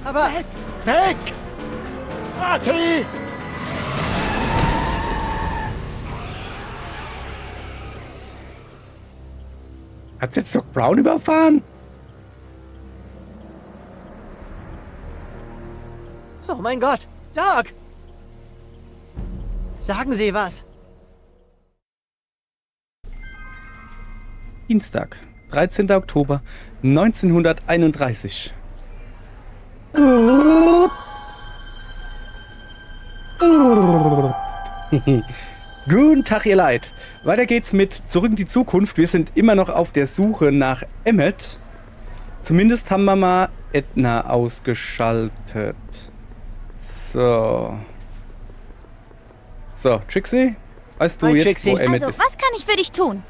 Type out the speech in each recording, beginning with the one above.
Aber... Weg! Marty! Hat's jetzt Doc Brown überfahren? Oh mein Gott! Doc! Sagen Sie was. Dienstag, 13. Oktober 1931. Guten Tag, ihr Leid. Weiter geht's mit Zurück in die Zukunft. Wir sind immer noch auf der Suche nach Emmett. Zumindest haben wir mal Edna ausgeschaltet. So. So, Trixie? Weißt du Hi, jetzt, Trixie. wo Emmett Also, ist? was kann ich für dich tun?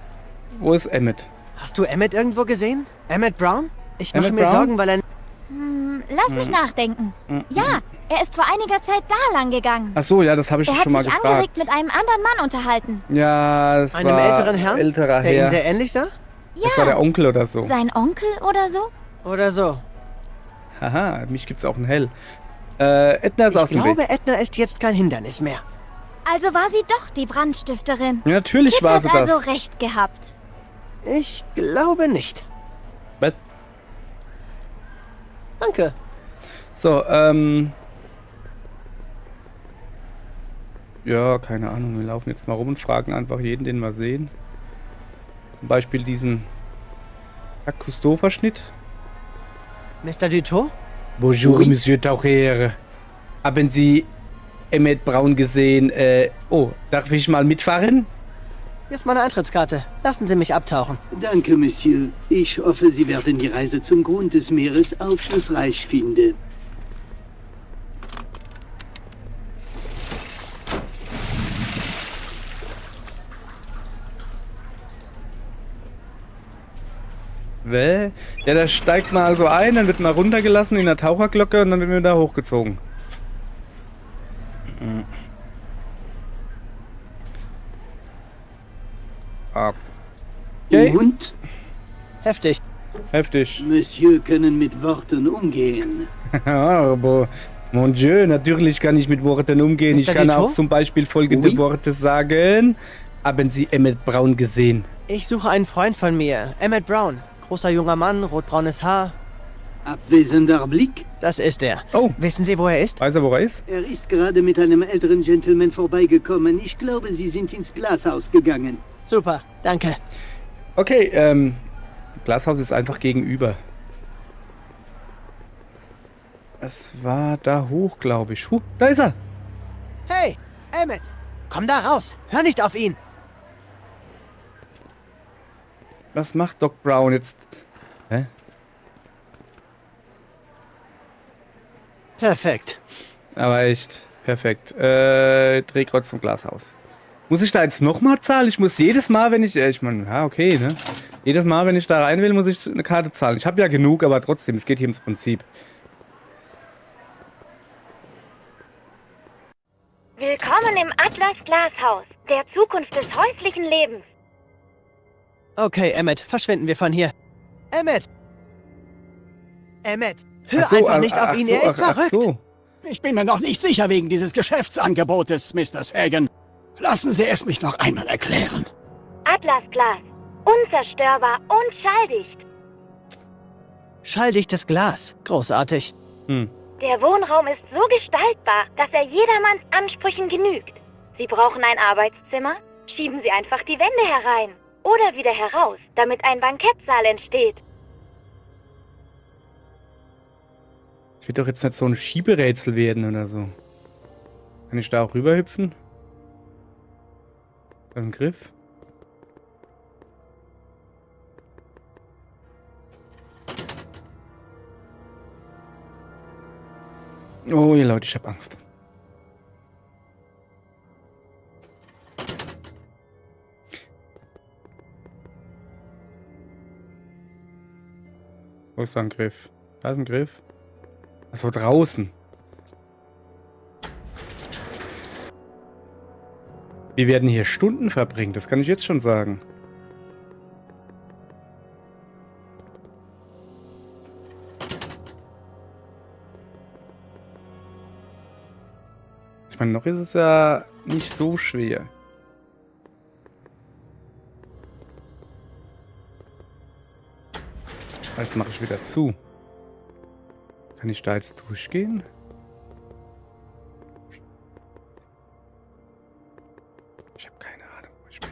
Wo ist Emmett? Hast du Emmett irgendwo gesehen? Emmett Brown? Ich mache Emmett mir Brown? Sorgen, weil er... Lass mich nachdenken. Ja, er ist vor einiger Zeit da lang gegangen. Ach so, ja, das habe ich Er hat schon mal sich gefragt. angeregt mit einem anderen Mann unterhalten. Ja, das Einem war älteren Herrn? älterer der ihm Herr. sehr ähnlich sah? Das war der Ja, Onkel oder so. sein Onkel oder so? Oder so. Haha, mich gibt's auch ein Hell. Edna ist aus Ich dem glaube, Weg. Edna ist jetzt kein Hindernis mehr. Also war sie doch die Brandstifterin. Ja, natürlich Kit war hat sie das. also recht gehabt. Ich glaube nicht. Was? Danke. So, ja, keine Ahnung. Wir laufen jetzt mal rum und fragen einfach jeden, den wir sehen. Zum Beispiel diesen Jacques Cousteau-Verschnitt. Mr. Dutot? Bonjour, Oui. Monsieur Taucher. Haben Sie Emmett Brown gesehen? Oh, darf ich mal mitfahren? Hier ist meine Eintrittskarte. Lassen Sie mich abtauchen. Danke, Monsieur. Ich hoffe, Sie werden die Reise zum Grund des Meeres aufschlussreich finden. Ja, da steigt man also ein, dann wird man runtergelassen in der Taucherglocke und dann wird man da hochgezogen. Okay, Und Heftig. heftig. Monsieur können mit Worten umgehen. Aber, mon Dieu, natürlich kann ich mit Worten umgehen. Mr. Ich kann Dutot? auch zum Beispiel folgende Oui? Worte sagen. Haben Sie Emmett Brown gesehen? Ich suche einen Freund von mir. Emmett Brown. Großer junger Mann, rotbraunes Haar. Abwesender Blick. Das ist er. Oh, Wissen Sie, wo er ist? weiß er, wo er ist? Er ist gerade mit einem älteren Gentleman vorbeigekommen. Ich glaube, Sie sind ins Glashaus gegangen. Super, danke. Okay, Glashaus ist einfach gegenüber. Es war da hoch, glaube ich. Da ist er. Hey, Emmett! Komm da raus! Hör nicht auf ihn! Was macht Doc Brown jetzt? Hä? Perfekt. Aber echt perfekt. Drehkreuz zum Glashaus. Muss ich da jetzt nochmal zahlen? Ich muss jedes Mal, wenn ich meine, ja, okay, ne? Jedes Mal, wenn ich da rein will, muss ich eine Karte zahlen. Ich habe ja genug, aber trotzdem, es geht hier ums Prinzip. Willkommen im Atlas Glashaus, der Zukunft des häuslichen Lebens. Okay, Emmett, verschwinden wir von hier. Emmett! Emmett, hör Ach so, einfach nicht auf ach ihn, so, er ist ach verrückt! so. Ich bin mir noch nicht sicher wegen dieses Geschäftsangebotes, Mr. Sagan. Lassen Sie es mich noch einmal erklären. Atlas Glas, unzerstörbar und schalldicht. Schalldichtes Glas. Großartig. Der Wohnraum ist so gestaltbar, dass er jedermanns Ansprüchen genügt. Sie brauchen ein Arbeitszimmer? Schieben Sie einfach die Wände herein oder wieder heraus, damit ein Bankettsaal entsteht. Es wird doch jetzt nicht so ein Schieberätsel werden oder so. Kann ich da auch rüberhüpfen? Da ist ein Griff. Oh, ihr Leute, ich hab Angst. Wo ist da ein Griff? Da ist ein Griff. Achso, draußen. Wir werden hier Stunden verbringen, das kann ich jetzt schon sagen. Ich meine, noch ist es ja nicht so schwer. Jetzt mache ich wieder zu. Kann ich da jetzt durchgehen? Ich habe keine Ahnung, wo ich bin.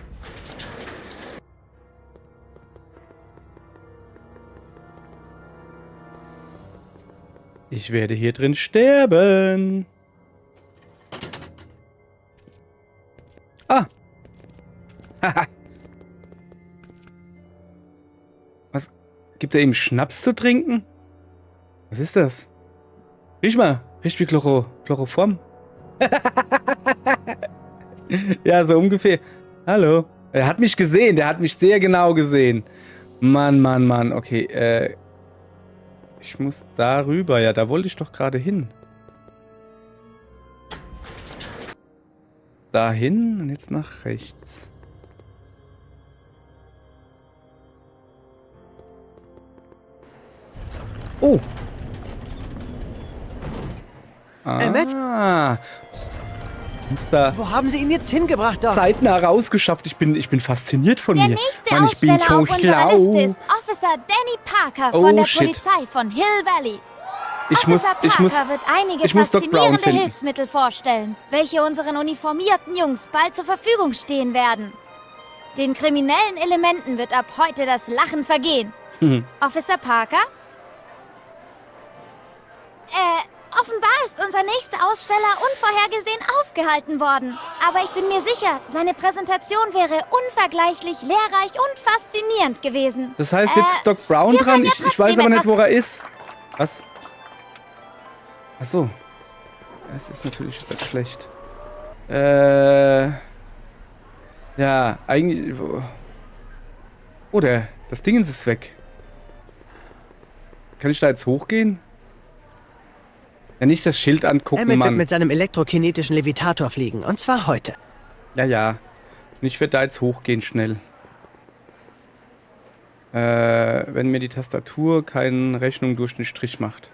Ich werde hier drin sterben. Ah. Haha. Was? Gibt es da eben Schnaps zu trinken? Was ist das? Riech mal. Riecht wie Chloroform. Ja, so ungefähr. Hallo. Er hat mich gesehen. Der hat mich sehr genau gesehen. Mann, Mann, Mann. Okay, ich muss da rüber. Ja, da wollte ich doch gerade hin. Dahin und jetzt nach rechts. Oh. Emmett? Wo haben Sie ihn jetzt hingebracht, Doc? Zeitnah rausgeschafft. Ich bin fasziniert von Der mir. nächste Mann, ich bin Aussteller auf so unserer schlau. Liste ist Officer Danny Parker Oh, von der shit. Polizei von Hill Valley. Ich muss Wird einige ich muss Doc Brown faszinierende finden. Hilfsmittel vorstellen, welche unseren uniformierten Jungs bald zur Verfügung stehen werden. Den kriminellen Elementen wird ab heute das Lachen vergehen. Officer Parker? Offenbar ist unser nächster Aussteller unvorhergesehen aufgehalten worden. Aber ich bin mir sicher, seine Präsentation wäre unvergleichlich lehrreich und faszinierend gewesen. Das heißt, jetzt ist Doc Brown wir dran. können ja Ich weiß trotzdem aber nicht, etwas- wo er ist. Was? Ach so. Das ist natürlich jetzt schlecht. Ja, eigentlich... Oh, das Dingens ist weg. Kann ich da jetzt hochgehen? Ja, nicht das Schild angucken, Emmett wird Mann. mit seinem elektrokinetischen Levitator fliegen. Und zwar heute. Ja, ja. Und ich werde da jetzt hochgehen, schnell. Wenn mir die Tastatur keine Rechnung durch den Strich macht.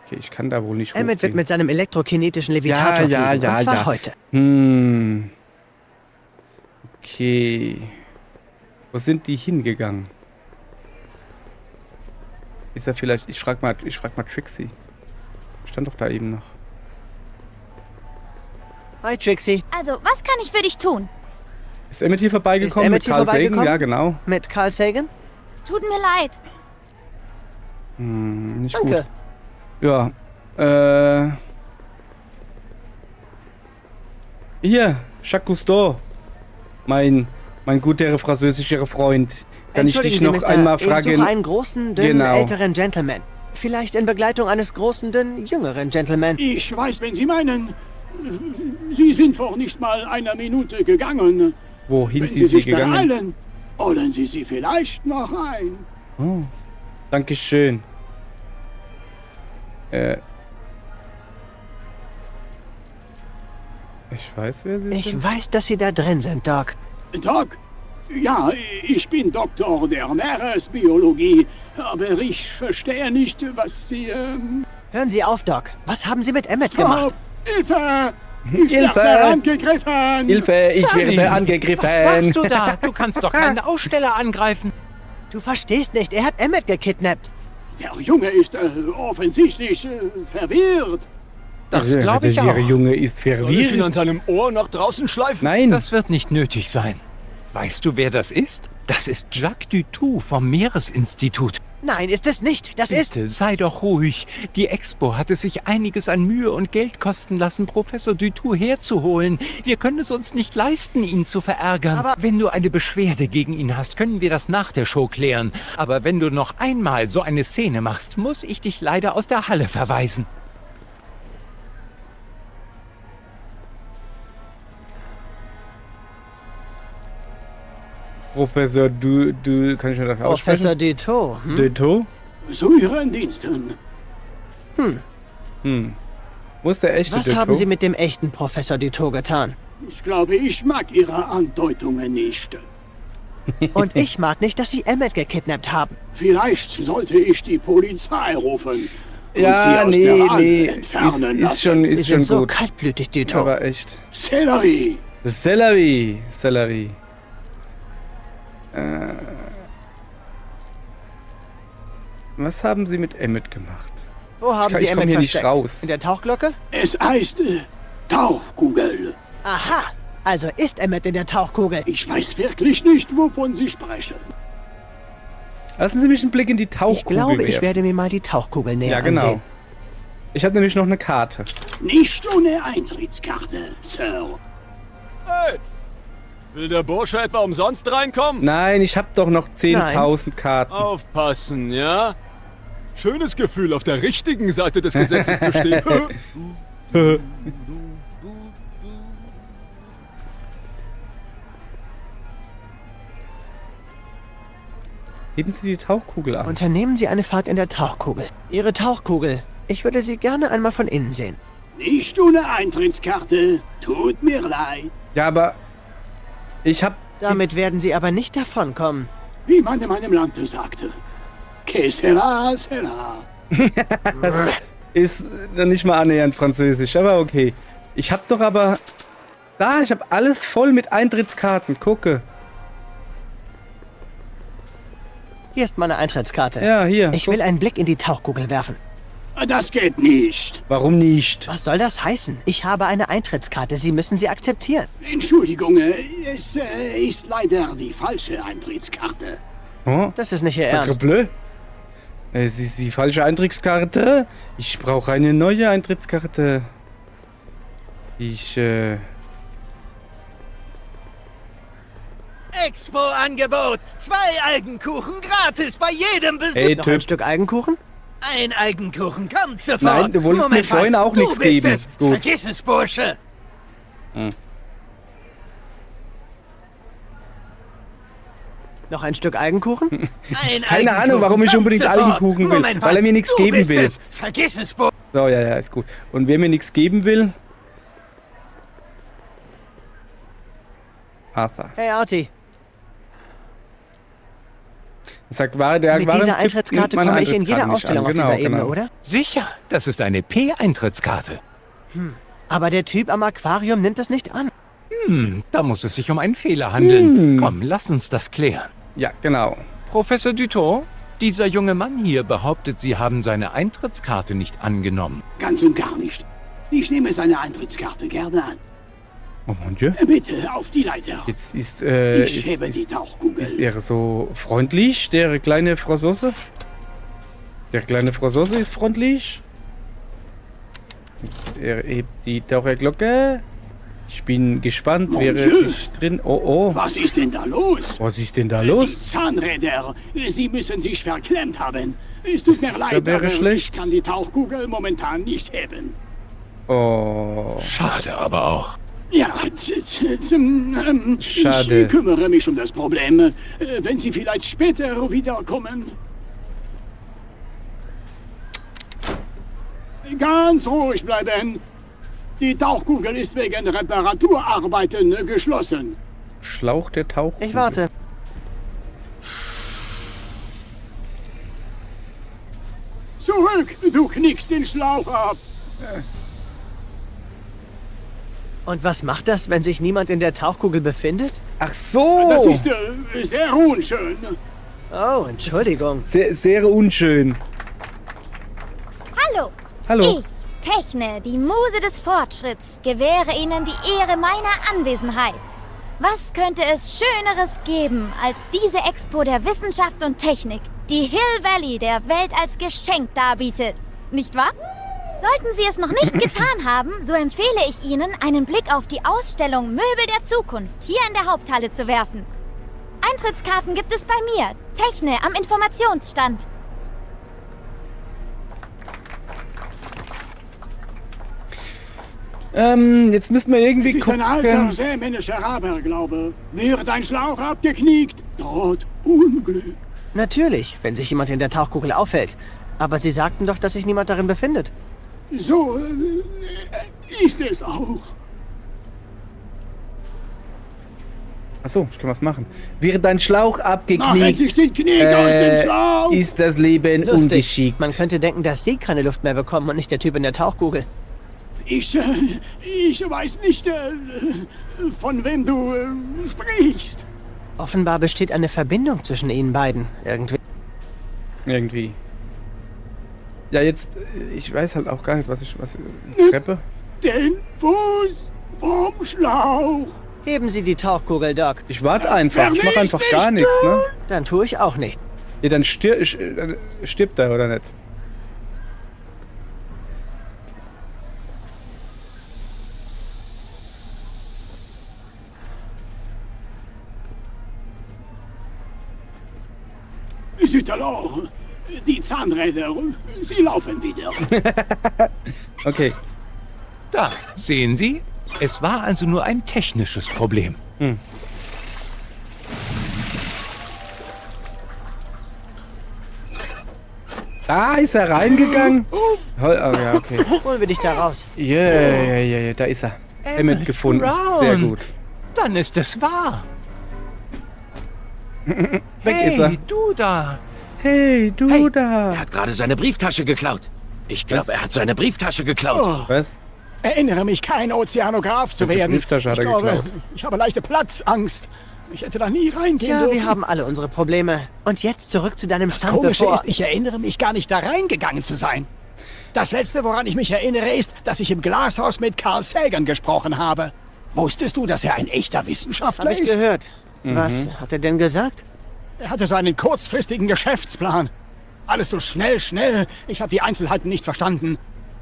Okay, ich kann da wohl nicht hochgehen. Emmett wird mit seinem elektrokinetischen Levitator Ja, fliegen. ja, Und zwar ja. heute. Okay. Wo sind die hingegangen? Ist er vielleicht... Ich frag mal Trixie. Stand doch da eben noch. Hi, Trixie. Also, was kann ich für dich tun? Ist Emmett hier vorbeigekommen Ist Emmett mit hier Carl Sagan? vorbeigekommen? Ja, genau. Mit Carl Sagan? Tut mir leid. Nicht Danke. gut. Ja. Hier, Jacques Cousteau. Mein guter französischer Freund. Kann ich dich Entschuldigen noch Sie, Mr. einmal Ich suche fragen? einen großen, dünnen, Genau. älteren Gentleman. Vielleicht in Begleitung eines großen, dünnen, jüngeren Gentleman. Ich weiß, wenn Sie meinen. Sie sind vor nicht mal einer Minute gegangen. Wohin Wenn sind Sie Sie sich gegangen? beeilen, holen Sie sie vielleicht noch ein. Oh, Dankeschön. Ich weiß, wer Sie Ich sind. weiß, dass Sie da drin sind, Doc. Doc? Ja, ich bin Doktor der Meeresbiologie, aber ich verstehe nicht, was Sie... Hören Sie auf, Doc. Was haben Sie mit Emmett gemacht? Hilfe! Ich Hilfe! werde angegriffen! Hilfe, ich Sunny, werde angegriffen. Was machst du da? Du kannst doch keinen Aussteller angreifen. Du verstehst nicht. Er hat Emmett gekidnappt. Der Junge ist offensichtlich verwirrt. Das glaube ich Der auch. Junge ist verwirrt. an seinem Ohr nach draußen schleifen? Nein. Das wird nicht nötig sein. Weißt du, wer das ist? Das ist Jacques Dutoux vom Meeresinstitut. Nein, ist es nicht. Das ist... Bitte, sei doch ruhig. Die Expo hat es sich einiges an Mühe und Geld kosten lassen, Professor Dutoux herzuholen. Wir können es uns nicht leisten, ihn zu verärgern. Aber- wenn du eine Beschwerde gegen ihn hast, können wir das nach der Show klären. Aber wenn du noch einmal so eine Szene machst, muss ich dich leider aus der Halle verweisen. Professor, du kann ich mir dafür Professor aussprechen? Dutoux. Hm? Dutoux? Zu Ihren Diensten. Wo ist der echte Was Dutoux? haben Sie mit dem echten Professor Dutoux getan? Ich glaube, ich mag Ihre Andeutungen nicht. Und ich mag nicht, dass Sie Emmett gekidnappt haben. Vielleicht sollte ich die Polizei rufen. und sie Ja, aus der Wahl nee. entfernen Ist lassen. schon, Sie ist schon sind so gut. kaltblütig, Dito. Aber echt. Sellerie. Sellerie. Was haben Sie mit Emmett gemacht? Wo haben Ich Sie komm Emmett hier nicht versteckt? raus. In der Tauchglocke? Es heißt Tauchkugel. Aha, also ist Emmett in der Tauchkugel. Ich weiß wirklich nicht, wovon Sie sprechen. Lassen Sie mich einen Blick in die Ich Tauchkugel glaube, ich werfen. werde mir mal die Tauchkugel näher Ja, genau. ansehen. Ich habe nämlich noch eine Karte. Nicht ohne Eintrittskarte, Sir. Hey! Will der Bursche etwa umsonst reinkommen? Nein, ich habe doch noch 10.000 Karten. Aufpassen, ja? Schönes Gefühl, auf der richtigen Seite des Gesetzes zu stehen. Heben Sie die Tauchkugel an. Unternehmen Sie eine Fahrt in der Tauchkugel. Ihre Tauchkugel. Ich würde sie gerne einmal von innen sehen. Nicht ohne Eintrittskarte. Tut mir leid. Ja, aber ich habe Damit werden Sie aber nicht davonkommen. Wie man in meinem Land sagte. Que sera, sera. Das ist nicht mal annähernd französisch, aber okay. Ich habe doch aber... Da, ich habe alles voll mit Eintrittskarten. Gucke. Hier ist meine Eintrittskarte. Ja, hier. Ich guck. will einen Blick in die Tauchkugel werfen. Das geht nicht. Warum nicht? Was soll das heißen? Ich habe eine Eintrittskarte. Sie müssen sie akzeptieren. Entschuldigung, es ist leider die falsche Eintrittskarte. Oh, Das ist nicht Ihr Sacre Ernst. bleu. Es ist die falsche Eintrittskarte. Ich brauche eine neue Eintrittskarte. Expo-Angebot. 2 Algenkuchen gratis bei jedem Besuch. Ey, Noch ein Typ. Stück Eigenkuchen? Ein Algenkuchen, kommt sofort. Nein, du wolltest mir vorhin mal. auch Du nichts bist geben. Es. Gut. Vergiss es, Bursche. Noch ein Stück Eigenkuchen? Ein Keine Ahnung, Algenkuchen, warum ich kommt unbedingt sofort. Algenkuchen will. Moment mal. Weil er mir nichts Du geben bist will. Es. Vergiss es, Bursche. So, ja, ist gut. Und wer mir nichts geben will... Arthur. Hey, Artie. Sag, war der Mit war dieser uns Tipp, Eintrittskarte nimmt meine komme ich in jeder Eintrittskarte nicht Ausstellung an. auf dieser Ebene, genau. oder? Sicher, das ist eine P-Eintrittskarte. Aber der Typ am Aquarium nimmt das nicht an. Da muss es sich um einen Fehler handeln. Komm, lass uns das klären. Ja, genau. Professor Duton, dieser junge Mann hier behauptet, Sie haben seine Eintrittskarte nicht angenommen. Ganz und gar nicht. Ich nehme seine Eintrittskarte gerne an. Oh mon Dieu. Bitte, auf die Leiter. Jetzt ist, Ich hebe die Tauchkugel. ist er so freundlich, der kleine Frau Soße? Der kleine Frau Soße ist freundlich. Jetzt, er hebt die Taucherglocke. Ich bin gespannt, Mon wer Dieu. sich drin... Oh, oh. Was ist denn da los? Was ist denn da Die los? Zahnräder. Sie müssen sich verklemmt haben. Es tut mir Das leid, wäre aber schlecht. ich kann die Tauchkugel momentan nicht heben. Oh. Schade aber auch. Ja, Schade. Ich kümmere mich um das Problem. Wenn Sie vielleicht später wiederkommen. Ganz ruhig bleiben. Die Tauchkugel ist wegen Reparaturarbeiten geschlossen. Schlauch der Tauchkugel. Ich warte. Zurück, du knickst den Schlauch ab. Und was macht das, wenn sich niemand in der Tauchkugel befindet? Ach so. Das ist sehr unschön. Oh, Entschuldigung. Sehr, sehr unschön. Hallo, Hallo. ich, Techne, die Muse des Fortschritts, gewähre Ihnen die Ehre meiner Anwesenheit. Was könnte es Schöneres geben als diese Expo der Wissenschaft und Technik, die Hill Valley der Welt als Geschenk darbietet? Nicht wahr? Sollten Sie es noch nicht getan haben, so empfehle ich Ihnen, einen Blick auf die Ausstellung Möbel der Zukunft hier in der Haupthalle zu werfen. Eintrittskarten gibt es bei mir, Techne, am Informationsstand. Jetzt müssen wir irgendwie Es ist ein alter, gucken. sämännischer Aberglaube. Wird ein Schlauch abgeknickt, droht Unglück. Natürlich, wenn sich jemand in der Tauchkugel aufhält. Aber Sie sagten doch, dass sich niemand darin befindet. So ist es auch. Achso, ich kann was machen. Wäre dein Schlauch Mach abgeknickt, endlich den Knick aus dem Schlauch! ist das Leben Lustig. ungeschickt. Man könnte denken, dass Sie keine Luft mehr bekommen und nicht der Typ in der Tauchkugel. Ich weiß nicht, von wem du sprichst. Offenbar besteht eine Verbindung zwischen Ihnen beiden. Irgendwie. Ja, jetzt, ich weiß halt auch gar nicht, was Treppe? Den Fuß vom Schlauch. Heben Sie die Tauchkugel, Doc. Ich warte Das einfach, werde ich mache ich einfach nicht gar nichts, ne? Dann tue ich auch nicht. Ja, dann stirbt er, oder nicht? Südtalor, die Zahnräder, sie laufen wieder. Okay. Da, sehen Sie? Es war also nur ein technisches Problem. Da ist er reingegangen. Oh ja, okay. Holen wir dich da raus. Ja, da ist er. Emmett gefunden. Brown. Sehr gut. Dann ist es wahr. Weg ist er. Hey, du da. Hey, du Er da. hat gerade seine Brieftasche geklaut. Ich glaube, er hat seine Brieftasche geklaut. Oh, Was? erinnere mich, kein Ozeanograph zu Welche werden. Brieftasche hat er Ich glaube, geklaut? ich habe leichte Platzangst. Ich hätte da nie reingehen Ja, dürfen. wir haben alle unsere Probleme. Und jetzt zurück zu deinem Das Stand, Komische bevor... ist, ich erinnere mich gar nicht da reingegangen zu sein. Das Letzte, woran ich mich erinnere, ist, dass ich im Glashaus mit Carl Sagan gesprochen habe. Wusstest du, dass er ein echter Wissenschaftler Hab ich ist? gehört. Was hat er denn gesagt? Er hatte so einen kurzfristigen Geschäftsplan. Alles so schnell. Ich habe die Einzelheiten nicht verstanden.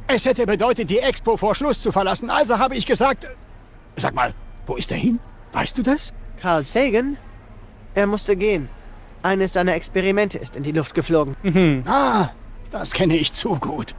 Es hätte bedeutet, die Expo vor Schluss zu verlassen. Also habe ich gesagt... Sag mal, wo ist er hin? Weißt du das? Carl Sagan? Er musste gehen. Eines seiner Experimente ist in die Luft geflogen. Ah, das kenne ich zu gut.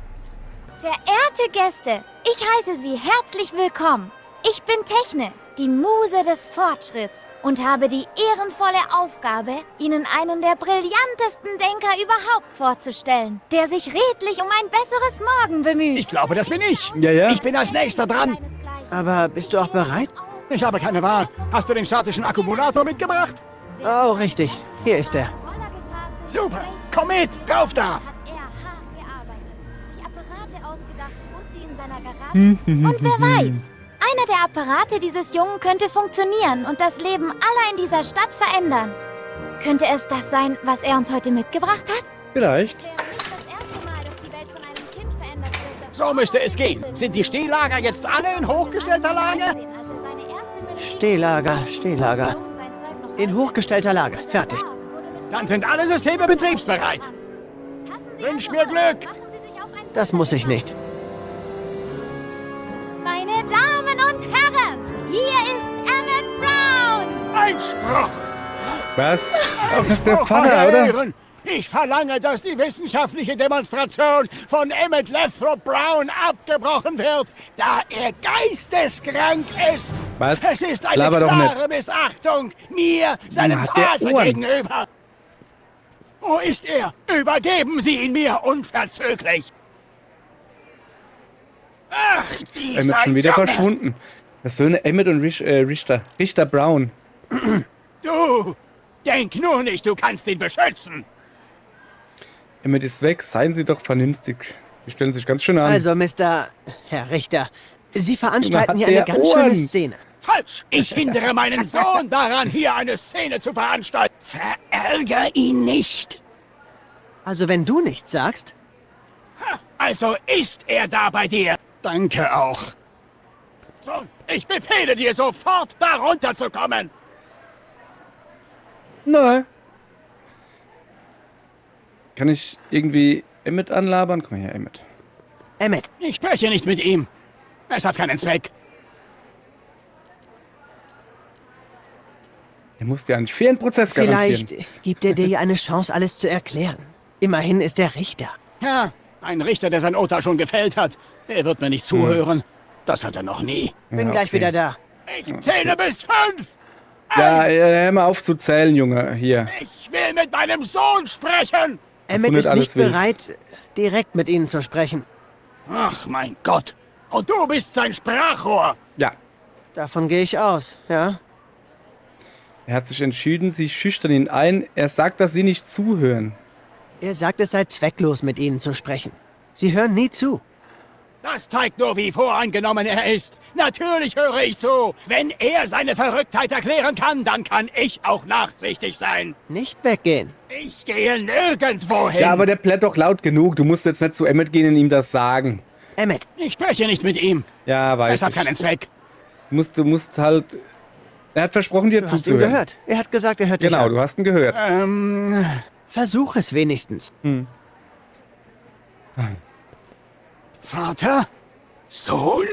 Verehrte Gäste, ich heiße Sie herzlich willkommen. Ich bin Techne, die Muse des Fortschritts und habe die ehrenvolle Aufgabe, Ihnen einen der brillantesten Denker überhaupt vorzustellen, der sich redlich um ein besseres Morgen bemüht. Ich glaube, das bin ich. Ja. Ich bin als Nächster dran. Aber bist du auch bereit? Ich habe keine Wahl. Hast du den statischen Akkumulator mitgebracht? Oh, richtig. Hier ist er. Super. Komm mit. Rauf da. Hat er hart gearbeitet, die Apparate ausgedacht und sie in seiner Garage. Und wer weiß, einer der Apparate dieses Jungen könnte funktionieren und das Leben aller in dieser Stadt verändern. Könnte es das sein, was er uns heute mitgebracht hat? Vielleicht. Wäre nicht das erste Mal, dass die Welt von einem Kind verändert wird. das- So müsste es gehen. Sind die Stehlager jetzt alle in hochgestellter Lage? Also seine erste Melodie- Stehlager. Sein Zeug noch In hochgestellter Lage. Fertig. Dann sind alle Systeme betriebsbereit. Passen Sie Wünsch also mir auf. Glück. Machen Sie sich auf ein Das muss ich nicht. Meine Damen und Herren, hier ist Emmett Brown. Einspruch. Was? Oh, das ist der Einspruch, Vater, eure oder? Ehren. Ich verlange, dass die wissenschaftliche Demonstration von Emmett Lathrop Brown abgebrochen wird, da er geisteskrank ist. Was? Es ist eine Laber doch klare nicht. Missachtung mir, seinem Hat der Vater Ohren? gegenüber. Wo ist er? Übergeben Sie ihn mir unverzüglich. Ach, dieser Emmett schon wieder Junge. verschwunden. Das Söhne Emmett und Richter Brown. Du, denk nur nicht, du kannst ihn beschützen. Emmett ist weg, seien Sie doch vernünftig. Die stellen sich ganz schön an. Also, Herr Richter, Sie veranstalten hier Junge, eine hat ganz der schöne Ohren. Szene. Falsch! Ich hindere meinen Sohn daran, hier eine Szene zu veranstalten. Verärger ihn nicht. Also, wenn du nichts sagst, Also ist er da bei dir. Danke auch. So, ich befehle dir sofort, da runterzukommen. Nein. Kann ich irgendwie Emmett anlabern? Komm mal her, Emmett. Emmett, Ich spreche nicht mit ihm. Es hat keinen Zweck. Er muss dir einen fairen Prozess garantieren. vielleicht gibt er dir ja eine Chance, alles zu erklären. Immerhin ist er Richter. Ja, ein Richter, der sein Urteil schon gefällt hat. Er wird mir nicht zuhören. Das hat er noch nie. Bin Ja, gleich okay. wieder da. Ich zähle bis 5. Ja, 1. hör mal auf zu zählen, Junge. Hier. Ich will mit meinem Sohn sprechen. Was du Emmett nicht ist alles nicht willst. bereit, direkt mit Ihnen zu sprechen. Ach, mein Gott. Und du bist sein Sprachrohr. Ja. Davon gehe ich aus, ja? Er hat sich entschieden, sie schüchtern ihn ein. Er sagt, dass sie nicht zuhören. Er sagt, es sei zwecklos, mit ihnen zu sprechen. Sie hören nie zu. Das zeigt nur, wie voreingenommen er ist. Natürlich höre ich zu. Wenn er seine Verrücktheit erklären kann, dann kann ich auch nachsichtig sein. Nicht weggehen. Ich gehe nirgendwo hin. Ja, aber der plärt doch laut genug. Du musst jetzt nicht zu Emmett gehen und ihm das sagen. Emmett, Ich spreche nicht mit ihm. Ja, weiß Es hat ich. keinen Zweck. Du musst halt... Er hat versprochen, dir du hast ihn zuzuhören. gehört. Er hat gesagt, er hört dich Genau, an. du hast ihn gehört. Versuch es wenigstens. Vater? Sohn?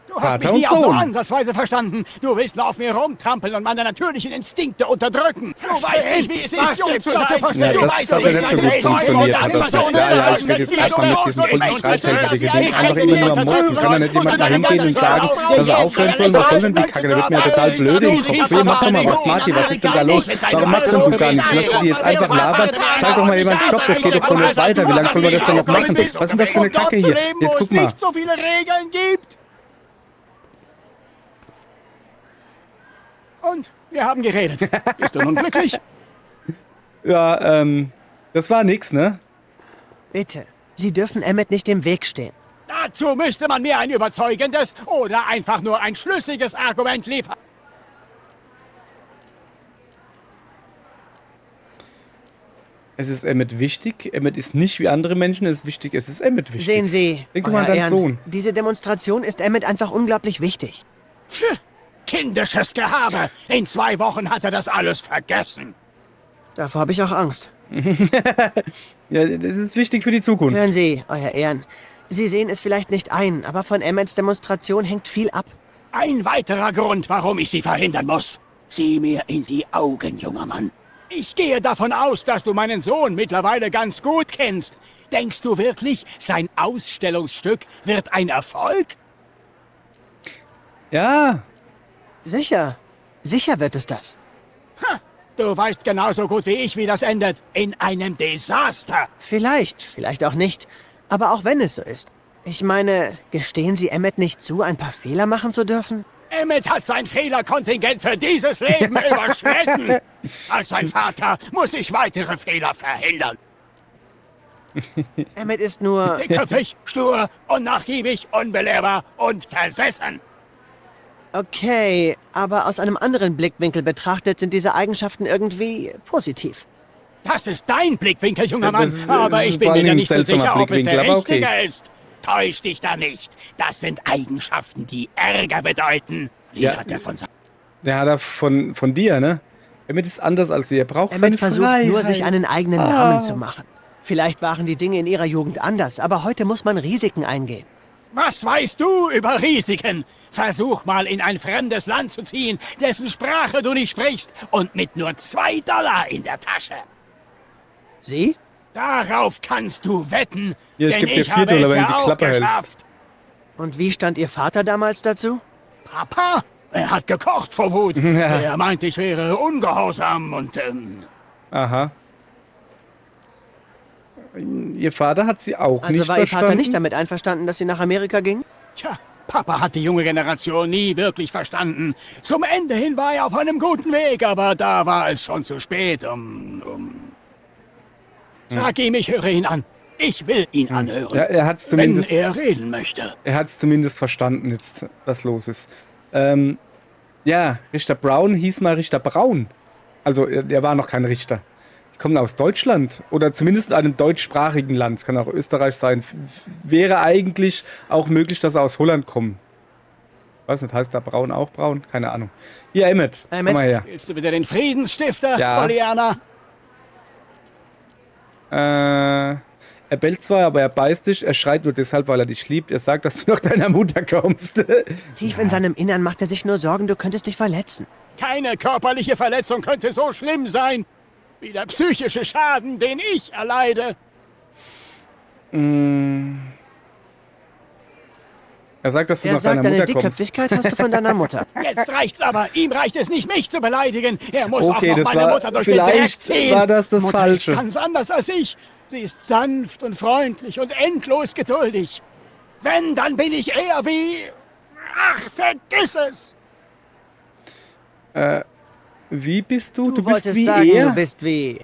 Du hast Vater mich nie und auch nur Sohn. ansatzweise verstanden. Du willst nur auf mir rumtrampeln und meine natürlichen Instinkte unterdrücken. Du weißt nicht, wie es ist, jung zu sein. Ja, Du das weißt hat ja nicht so gut wie es funktioniert. ist, Hat und das das nicht. ist Ja, ich will jetzt gerade mal mit diesen vollen Streithälter, die gehen einfach immer nur am Mosten. Kann er nicht jemand da hingehen und sagen, dass er aufhören soll? Was soll denn die Kacke? Der wird mir ja total blöd im Kopf. Hey, mach doch mal was, Marty, was ist denn da los? Warum machst denn du gar nichts? Lass du die jetzt einfach labern? Sag doch mal jemand, stopp, das geht doch so nicht weiter. Wie lange soll man das denn noch machen? Was ist denn das für eine Kacke hier? Jetzt guck mal. nicht so viele Regeln gibt. Und wir haben geredet. Bist du nun glücklich? Ja, das war nix, ne? Bitte. Sie dürfen Emmett nicht im Weg stehen. Dazu müsste man mir ein überzeugendes oder einfach nur ein schlüssiges Argument liefern. Es ist Emmett wichtig. Emmett ist nicht wie andere Menschen. Es ist wichtig. Es ist Emmett wichtig. Sehen Sie, Denk doch mal an Euer deinen Ehren, Sohn. diese Demonstration ist Emmett einfach unglaublich wichtig. Pff, kindisches Gehabe. In 2 Wochen hat er das alles vergessen. Davor habe ich auch Angst. Ja, das ist wichtig für die Zukunft. Hören Sie, Euer Ehren. Sie sehen es vielleicht nicht ein, aber von Emmets Demonstration hängt viel ab. Ein weiterer Grund, warum ich sie verhindern muss. Sieh mir in die Augen, junger Mann. Ich gehe davon aus, dass du meinen Sohn mittlerweile ganz gut kennst. Denkst du wirklich, sein Ausstellungsstück wird ein Erfolg? Ja, Sicher. Sicher wird es das. Ha, du weißt genauso gut wie ich, wie das endet. In einem Desaster. Vielleicht auch nicht. Aber auch wenn es so ist. Ich meine, gestehen Sie Emmett nicht zu, ein paar Fehler machen zu dürfen? Emmett hat sein Fehlerkontingent für dieses Leben überschritten. Als sein Vater muss ich weitere Fehler verhindern. Emmett ist nur... Dickköpfig, stur, unnachgiebig, unbelehrbar und versessen. Okay, aber aus einem anderen Blickwinkel betrachtet sind diese Eigenschaften irgendwie positiv. Das ist dein Blickwinkel, junger Ja, Mann, das ist, aber ich bin vor mir allem da ein nicht so seltsamer sicher, ob es der Blickwinkel, aber okay. richtige ist. Täusch dich da nicht. Das sind Eigenschaften, die Ärger bedeuten. Wie Ja. hat er von der hat er von dir, ne? Emmett ist anders als ihr. Er braucht seine Emmett versucht Freiheit. nur, sich einen eigenen Namen zu machen. Vielleicht waren die Dinge in ihrer Jugend anders, aber heute muss man Risiken eingehen. Was weißt du über Risiken? Versuch mal in ein fremdes Land zu ziehen, dessen Sprache du nicht sprichst und mit nur $2 in der Tasche. Sie? Darauf kannst du wetten, Ja, ich denn geb dir ich $4, habe wenn es du ja die auch Klappe hältst. geschafft. Und wie stand Ihr Vater damals dazu? Papa? Er hat gekocht vor Wut. Ja. Er meinte, ich wäre ungehorsam und Aha. Ihr Vater hat sie auch Also nicht war Ihr verstanden. Vater nicht damit einverstanden, dass Sie nach Amerika gingen? tja, Papa hat die junge Generation nie wirklich verstanden. Zum Ende hin war er auf einem guten Weg, aber da war es schon zu spät. Sag ihm, ich höre ihn an. Ich will ihn anhören. Ja, er hat's wenn zumindest. er reden möchte. Er hat es zumindest verstanden, jetzt, was los ist. Ja, Richter Brown hieß mal Richter Braun. Also, er war noch kein Richter. Die kommen aus Deutschland oder zumindest einem deutschsprachigen Land. Kann auch Österreich sein. Wäre eigentlich auch möglich, dass sie aus Holland kommen. Weiß nicht, heißt da Braun auch Braun? Keine Ahnung. Hier, Emmett, komm Emmett? mal her. Willst du wieder den Friedensstifter, Ja. Pollyanna? Er bellt zwar, aber er beißt dich. Er schreit nur deshalb, weil er dich liebt. Er sagt, dass du nach deiner Mutter kommst. Tief in seinem Innern macht er sich nur Sorgen, du könntest dich verletzen. Keine körperliche Verletzung könnte so schlimm sein wie der psychische Schaden, den ich erleide. Er sagt, dass du Er nach deiner sagt, deine Mutter kommst. Dickköpfigkeit hast du von deiner Mutter. Jetzt reicht's aber. Ihm reicht es nicht, mich zu beleidigen. Er muss Okay, auch noch das meine war Mutter durch den Dreck vielleicht ziehen. war das Mutter Falsche. ist ganz anders als ich. Sie ist sanft und freundlich und endlos geduldig. Wenn, dann bin ich eher wie... Ach, vergiss es! Wie bist du? Du Du bist wolltest wie sagen, er? du bist wie.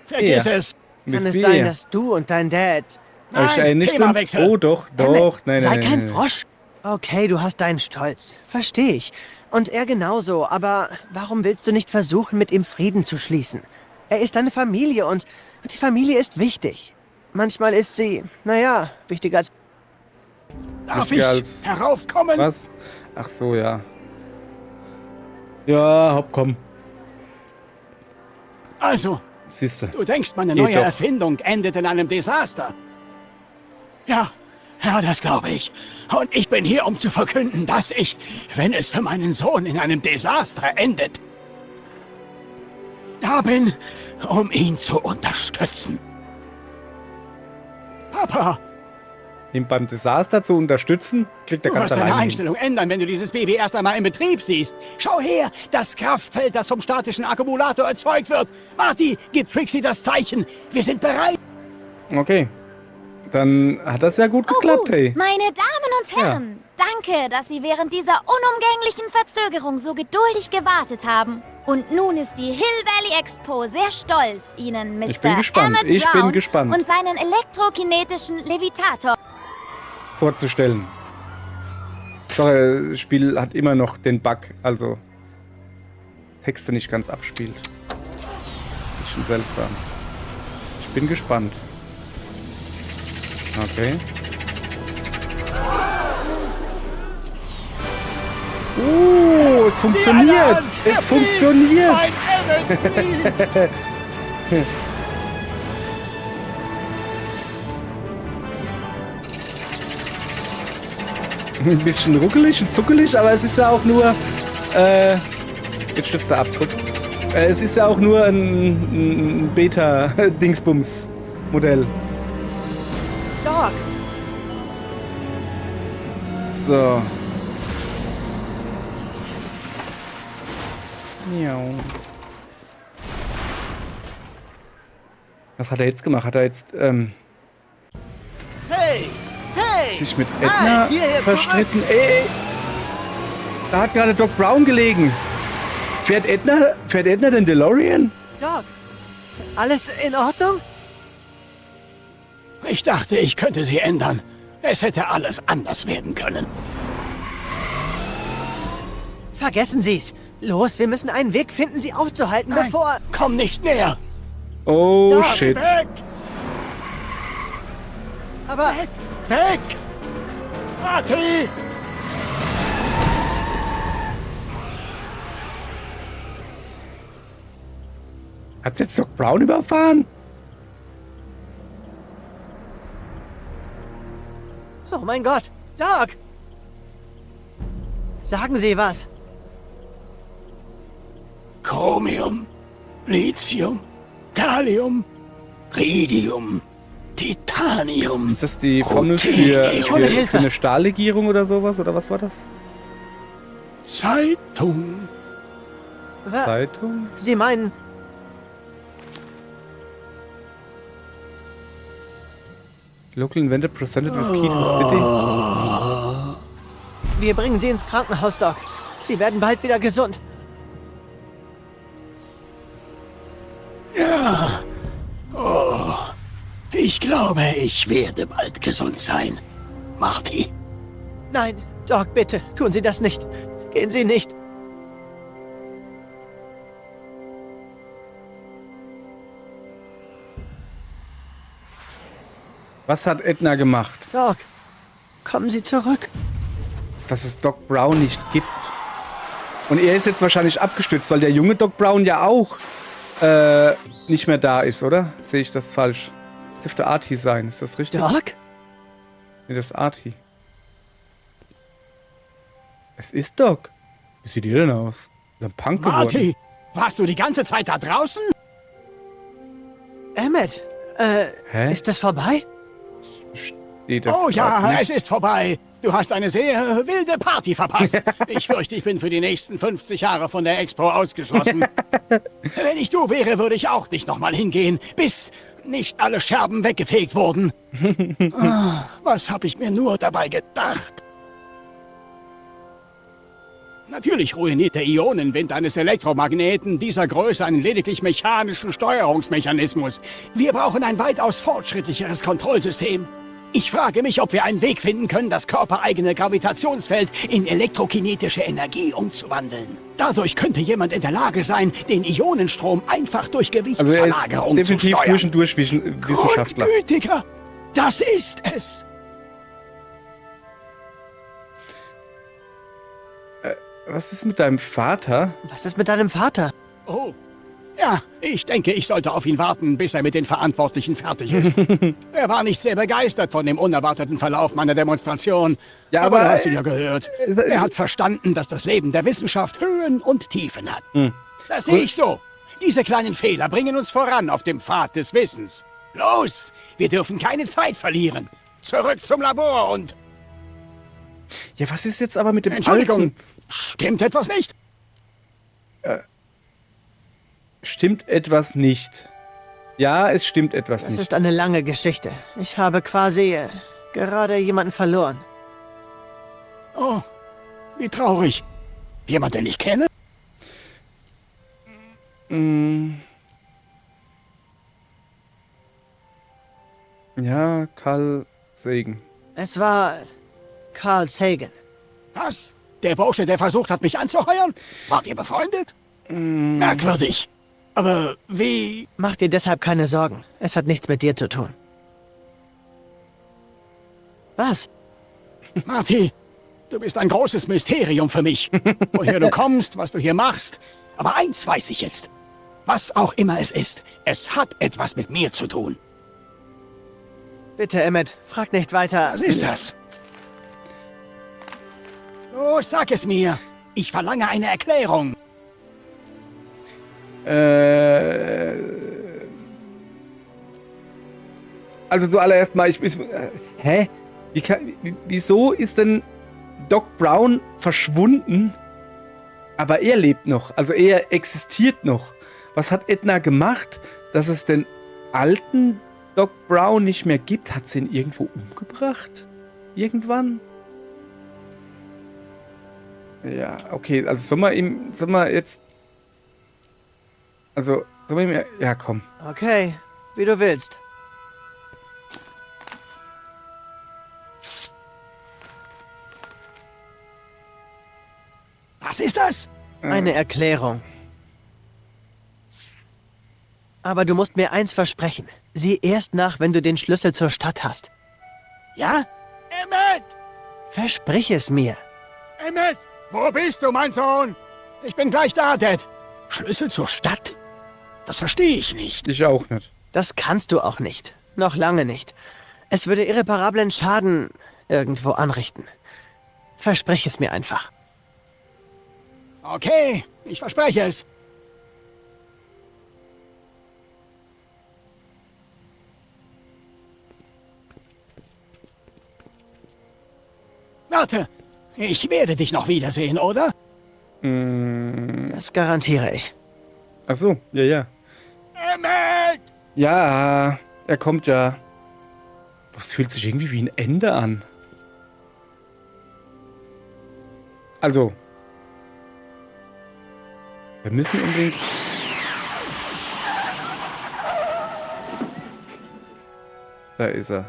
Vergiss Er. es. Du Kann bist es wie sein, er. dass du und dein Dad... Euch Nein, ähnlich sind? Themawechsel. Oh, doch. Emmett, Nein, sei nein, kein nein. Frosch. Okay, du hast deinen Stolz. Verstehe ich. Und er genauso. Aber warum willst du nicht versuchen, mit ihm Frieden zu schließen? Er ist deine Familie und die Familie ist wichtig. Manchmal ist sie, naja, wichtiger als... Darf Wichtiger ich als- heraufkommen? Was? Ach so, ja. Ja, hopp, komm. Also, Siehste. du denkst, meine Geht neue doch. Erfindung endet in einem Desaster? Ja, das glaube ich. Und ich bin hier, um zu verkünden, dass ich, wenn es für meinen Sohn in einem Desaster endet, da bin, um ihn zu unterstützen. Papa, Ihn beim Desaster zu unterstützen, kriegt er du ganz wirst deine alleine hin. Einstellung ändern, wenn du dieses Baby erst einmal in Betrieb siehst. Schau her, das Kraftfeld, das vom statischen Akkumulator erzeugt wird. Marty, gib Trixie das Zeichen. Wir sind bereit. Okay. Dann hat das ja gut geklappt, gut. hey. Meine Damen und Herren, danke, dass Sie während dieser unumgänglichen Verzögerung so geduldig gewartet haben. Und nun ist die Hill Valley Expo sehr stolz, Ihnen Mr. Ich bin gespannt. Emmett Ich bin Brown gespannt. und seinen elektrokinetischen Levitator Vorzustellen. Doch, das Spiel hat immer noch den Bug, also das Texte nicht ganz abspielt. Bisschen seltsam. Ich bin gespannt. Okay. Es funktioniert! Es funktioniert! Mein Emmett fliegt. Ein bisschen ruckelig und zuckelig, aber es ist ja auch nur. Jetzt stürzt er ab, guck. Es ist ja auch nur ein Beta-Dingsbums-Modell. Doc, So. Miau. Was hat er jetzt gemacht? Hat er jetzt Hey! Hey! sich mit Nein, Edna hierher verstritten? Ey! Da hat gerade Doc Brown gelegen. Fährt Edna den DeLorean? Doc, alles in Ordnung? Ich dachte, ich könnte sie ändern. Es hätte alles anders werden können. Vergessen Sie's. Los, wir müssen einen Weg finden, sie aufzuhalten, Nein, bevor... komm nicht näher. Oh Doc, shit. Weg! Aber Weg! Marty! Hat's jetzt Doc Brown überfahren? oh mein Gott, Doc! Sagen Sie was. Chromium, Lithium, Gallium, Ridium, Titanium. Ist das die Formel Ich hole für Hilfe. eine Stahllegierung oder sowas? Oder was war das? Zeitung. Zeitung? Sie meinen, Local invented presented with key to the city. wir bringen Sie ins Krankenhaus, Doc. Sie werden bald wieder gesund. Ja. Oh. Ich glaube, ich werde bald gesund sein. Marty. Nein, Doc, bitte, tun Sie das nicht. Gehen Sie nicht. Was hat Edna gemacht, Doc, kommen Sie zurück. dass es Doc Brown nicht gibt? Und er ist jetzt wahrscheinlich abgestürzt, weil der junge Doc Brown ja auch nicht mehr da ist, oder? Sehe ich das falsch? Das dürfte Artie sein, ist das richtig? Doc? Nee, das ist Artie. Es ist Doc. Wie sieht ihr denn aus? Ist ein Punk geworden. Marty, warst du die ganze Zeit da draußen? Emmett, Hä? ist das vorbei? Steht das Oh grad ja, nicht? es ist vorbei. Du hast eine sehr wilde Party verpasst. Ich fürchte, ich bin für die nächsten 50 Jahre von der Expo ausgeschlossen. Wenn ich du wäre, würde ich auch nicht nochmal hingehen, bis nicht alle Scherben weggefegt wurden. Was habe ich mir nur dabei gedacht? Natürlich ruiniert der Ionenwind eines Elektromagneten dieser Größe einen lediglich mechanischen Steuerungsmechanismus. Wir brauchen ein weitaus fortschrittlicheres Kontrollsystem. Ich frage mich, ob wir einen Weg finden können, das körpereigene Gravitationsfeld in elektrokinetische Energie umzuwandeln. Dadurch könnte jemand in der Lage sein, den Ionenstrom einfach durch Also er Gewichtsverlagerung ist zu definitiv steuern. durch und durch Wissenschaftler. Grundgütiger! Das ist es! Was ist mit deinem Vater? Was ist mit deinem Vater? Oh. Ja, ich denke, ich sollte auf ihn warten, bis er mit den Verantwortlichen fertig ist. Er war nicht sehr begeistert von dem unerwarteten Verlauf meiner Demonstration. Ja, aber aber hast du ja gehört. Er hat verstanden, dass das Leben der Wissenschaft Höhen und Tiefen hat. Das sehe ich so. Diese kleinen Fehler bringen uns voran auf dem Pfad des Wissens. Los, wir dürfen keine Zeit verlieren. Zurück zum Labor und... Ja, was ist jetzt aber mit dem Entschuldigung, Alten? stimmt etwas nicht? Stimmt etwas nicht. Ja, es stimmt etwas Das nicht. ist eine lange Geschichte. Ich habe quasi gerade jemanden verloren. Oh, wie traurig. Jemand, den ich kenne? Ja, Carl Sagan. Es war Carl Sagan. Was? Der Bursche, der versucht hat, mich anzuheuern? Wart ihr befreundet? Merkwürdig. Aber wie... Mach dir deshalb keine Sorgen. Es hat nichts mit dir zu tun. Was? Marty, du bist ein großes Mysterium für mich. Woher du kommst, was du hier machst. Aber eins weiß ich jetzt. Was auch immer es ist, es hat etwas mit mir zu tun. Bitte, Emmett, frag nicht weiter. Was ist das? Los, sag es mir. Ich verlange eine Erklärung. Also zuallererst mal, hä? Wieso ist denn Doc Brown verschwunden, aber er lebt noch? Also er existiert noch. Was hat Edna gemacht, dass es den alten Doc Brown nicht mehr gibt? Hat sie ihn irgendwo umgebracht? Irgendwann? Ja, okay, also sollen wir jetzt... Also, sollen wir ihm... Ja, komm. Okay, wie du willst. Was ist das? Eine Erklärung. Aber du musst mir eins versprechen. Sieh erst nach, wenn du den Schlüssel zur Stadt hast. Ja? Emmett! Versprich es mir. Emmett! Wo bist du, mein Sohn? Ich bin gleich da, Dad. Schlüssel zur Stadt? Das verstehe ich nicht. Ich auch nicht. Das kannst du auch nicht. Noch lange nicht. Es würde irreparablen Schaden irgendwo anrichten. Versprich es mir einfach. Okay, ich verspreche es. Warte, ich werde dich noch wiedersehen, oder? Das garantiere ich. Ach so, ja. Emmett! Ja, er kommt ja. Das fühlt sich irgendwie wie ein Ende an. Also. Wir müssen unbedingt... Da ist er.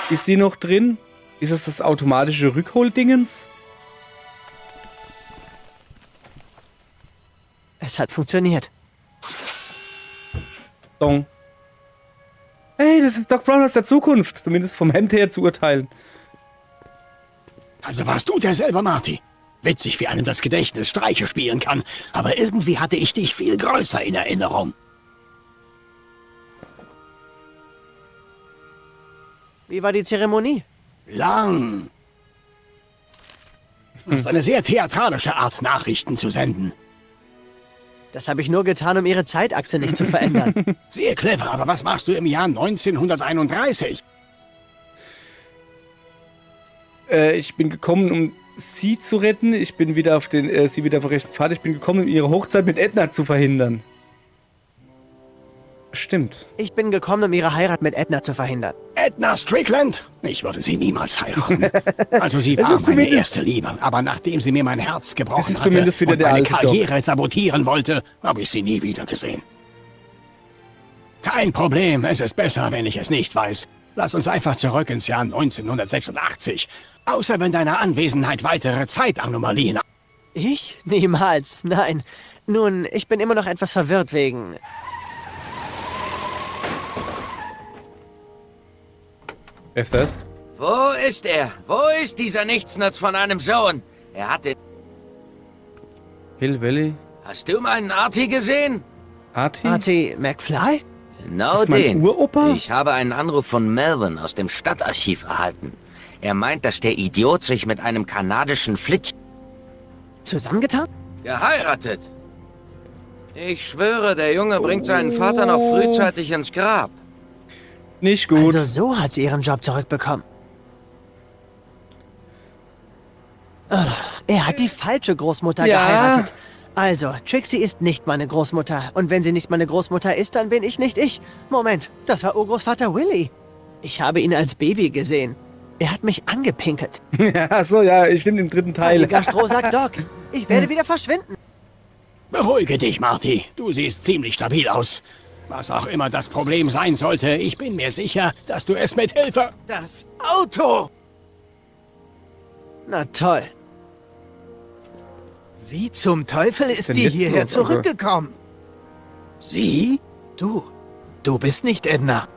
Ist sie noch drin? Ist es das automatische Rückholdingens? Es hat funktioniert. Dong. Hey, das ist Doc Brown aus der Zukunft. Zumindest vom Hemd her zu urteilen. Also warst du derselbe, Marty. Witzig, wie einem das Gedächtnis Streiche spielen kann. Aber irgendwie hatte ich dich viel größer in Erinnerung. Wie war die Zeremonie? Lang. Das ist eine sehr theatralische Art, Nachrichten zu senden. Das habe ich nur getan, um ihre Zeitachse nicht zu verändern. Sehr clever, aber was machst du im Jahr 1931? Ich bin gekommen, um sie zu retten. Ich bin wieder auf sie wieder auf den rechten Pfad. Ich bin gekommen, um ihre Hochzeit mit Edna zu verhindern. Stimmt. Ich bin gekommen, um ihre Heirat mit Edna zu verhindern. Edna Strickland? Ich würde sie niemals heiraten. Also sie war ist meine zumindest- erste Liebe. Aber nachdem sie mir mein Herz gebrochen Es ist hatte zumindest wieder und der meine alte Doc. Karriere sabotieren wollte, habe ich sie nie wieder gesehen. Kein Problem, es ist besser, wenn ich es nicht weiß. Lass uns einfach zurück ins Jahr 1986. Außer wenn deine Anwesenheit weitere Zeitanomalien... Ich? Niemals, nein. Nun, ich bin immer noch etwas verwirrt wegen... Wer ist das? Wo ist er? Wo ist dieser Nichtsnutz von einem Sohn? Er hat den... Hill Valley? Hast du meinen Artie gesehen? Artie? Artie McFly? Genau Das ist mein den. Uropa? Ich habe einen Anruf von Melvin aus dem Stadtarchiv erhalten. Er meint, dass der Idiot sich mit einem kanadischen Flitz... Zusammengetan? geheiratet. Ich schwöre, der Junge bringt seinen Vater noch frühzeitig ins Grab. Nicht gut. Also so hat sie ihren Job zurückbekommen. Er hat die falsche Großmutter Ja. geheiratet. Also, Trixie ist nicht meine Großmutter. Und wenn sie nicht meine Großmutter ist, dann bin ich nicht ich. Moment, das war Urgroßvater Willy. Ich habe ihn als Baby gesehen. Er hat mich angepinkelt. Ja, so, ja, stimmt im dritten Teil. Heiliger Strohsack Doc, ich werde wieder verschwinden. Beruhige dich, Marty. Du siehst ziemlich stabil aus. Was auch immer das Problem sein sollte, ich bin mir sicher, dass du es mit Hilfe... Das Auto! Na toll. Wie zum Teufel ist ist denn die jetzt hierher los, also? zurückgekommen? Sie? Du bist nicht Edna.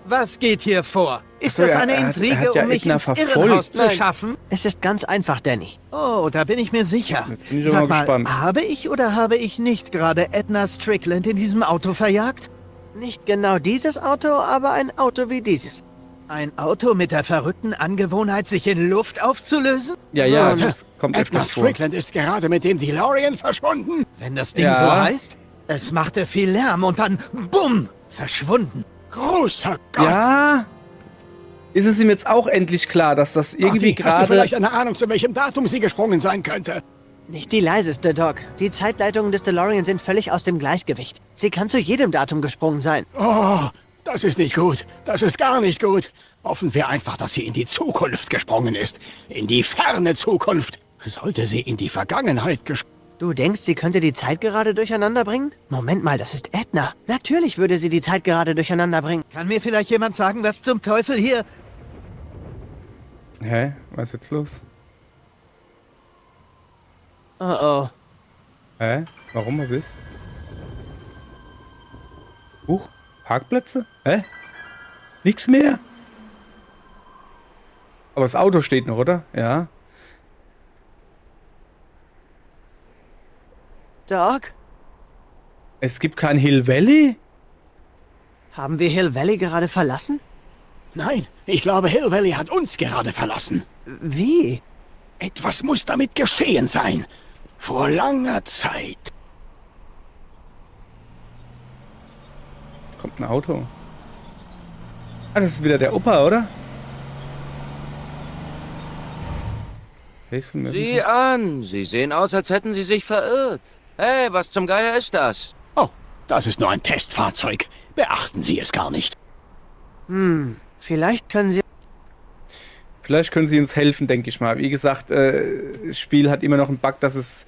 Was geht hier vor? Ist Ach so, das ja, eine er hat Intrige, ja um mich Edna ins verfolgt. Irrenhaus zu Nein. schaffen? Es ist ganz einfach, Danny. Oh, da bin ich mir sicher. Jetzt bin ich Sag aber mal, gespannt. habe ich oder habe ich nicht gerade Edna Strickland in diesem Auto verjagt? Nicht genau dieses Auto, aber ein Auto wie dieses. Ein Auto mit der verrückten Angewohnheit, sich in Luft aufzulösen? Ja, ja, Und das kommt Edna öfters vor. Strickland ist gerade mit dem DeLorean verschwunden. Wenn das Ding Ja. so heißt? Es machte viel Lärm und dann, bumm, verschwunden. Großer Gott. Ja. Ist es ihm jetzt auch endlich klar, dass das irgendwie Marty, hast du gerade... vielleicht eine Ahnung, zu welchem Datum sie gesprungen sein könnte? Nicht die leiseste, Doc. Die Zeitleitungen des DeLorean sind völlig aus dem Gleichgewicht. Sie kann zu jedem Datum gesprungen sein. Oh, das ist nicht gut. Das ist gar nicht gut. Hoffen wir einfach, dass sie in die Zukunft gesprungen ist. In die ferne Zukunft. Sollte sie in die Vergangenheit gesprungen... Du denkst, sie könnte die Zeit gerade durcheinander bringen? Moment mal, das ist Edna. Natürlich würde sie die Zeit gerade durcheinander bringen. Kann mir vielleicht jemand sagen, was zum Teufel hier... Hä? Was ist jetzt los? Oh oh. Hä? Warum? Was ist? Huch? Parkplätze? Hä? Nix mehr? Aber das Auto steht noch, oder? Ja. Doc, Es gibt kein Hill Valley? haben wir Hill Valley gerade verlassen? Nein, ich glaube, Hill Valley hat uns gerade verlassen. Wie? Etwas muss damit geschehen sein. Vor langer Zeit. Kommt ein Auto. Ah, das ist wieder der Opa, oder? Sieh an, sie sehen aus, als hätten sie sich verirrt. Hey, was zum Geier ist das? Oh, das ist nur ein Testfahrzeug. Beachten Sie es gar nicht. Vielleicht können Sie... Vielleicht können sie uns helfen, denke ich mal. Wie gesagt, das Spiel hat immer noch einen Bug, dass es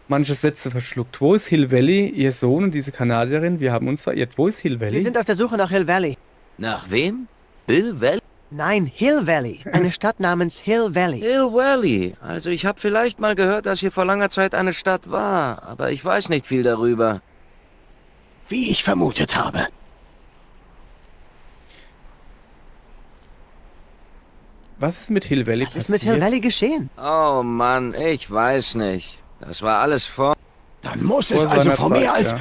manche Sätze verschluckt. Wo ist Hill Valley, ihr Sohn und diese Kanadierin? Wir haben uns verirrt. Wo ist Hill Valley? Wir sind auf der Suche nach Hill Valley. Nach wem? Bill Valley? Nein, Hill Valley. Eine Stadt namens Hill Valley. Hill Valley. Also ich habe vielleicht mal gehört, dass hier vor langer Zeit eine Stadt war, aber ich weiß nicht viel darüber. Wie ich vermutet habe. Was ist mit Hill Valley Was ist mit Hill Valley geschehen? Oh Mann, ich weiß nicht. Das war alles vor... Dann muss es Vor also seiner vor mehr Zeit, als ja.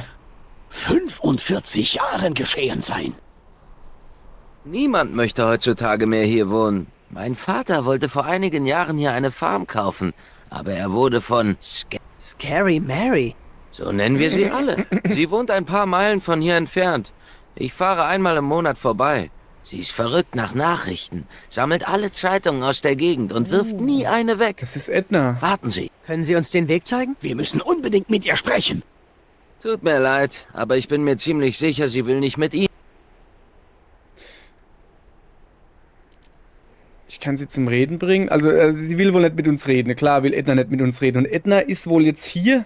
45 Jahren geschehen sein. Niemand möchte heutzutage mehr hier wohnen. Mein Vater wollte vor einigen Jahren hier eine Farm kaufen, aber er wurde von Scary Mary. So nennen wir sie alle. Sie wohnt ein paar Meilen von hier entfernt. Ich fahre einmal im Monat vorbei. Sie ist verrückt nach Nachrichten, sammelt alle Zeitungen aus der Gegend und wirft nie eine weg. Das ist Edna. Warten Sie. Können Sie uns den Weg zeigen? Wir müssen unbedingt mit ihr sprechen. Tut mir leid, aber ich bin mir ziemlich sicher, sie will nicht mit ihm. Ich kann sie zum Reden bringen. Also, sie will wohl nicht mit uns reden. Klar will Edna nicht mit uns reden. Und Edna ist wohl jetzt hier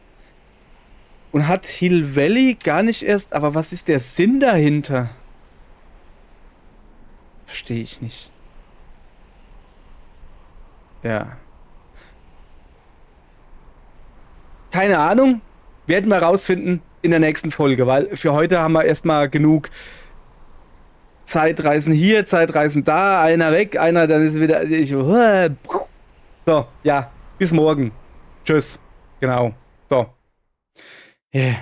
und hat Hill Valley gar nicht erst... Aber was ist der Sinn dahinter? Verstehe ich nicht. Ja. Keine Ahnung. Werden wir rausfinden in der nächsten Folge, weil für heute haben wir erstmal genug Zeitreisen hier, Zeitreisen da, einer weg, einer, dann ist wieder... So, ja, bis morgen. Tschüss. Genau. So. Yeah.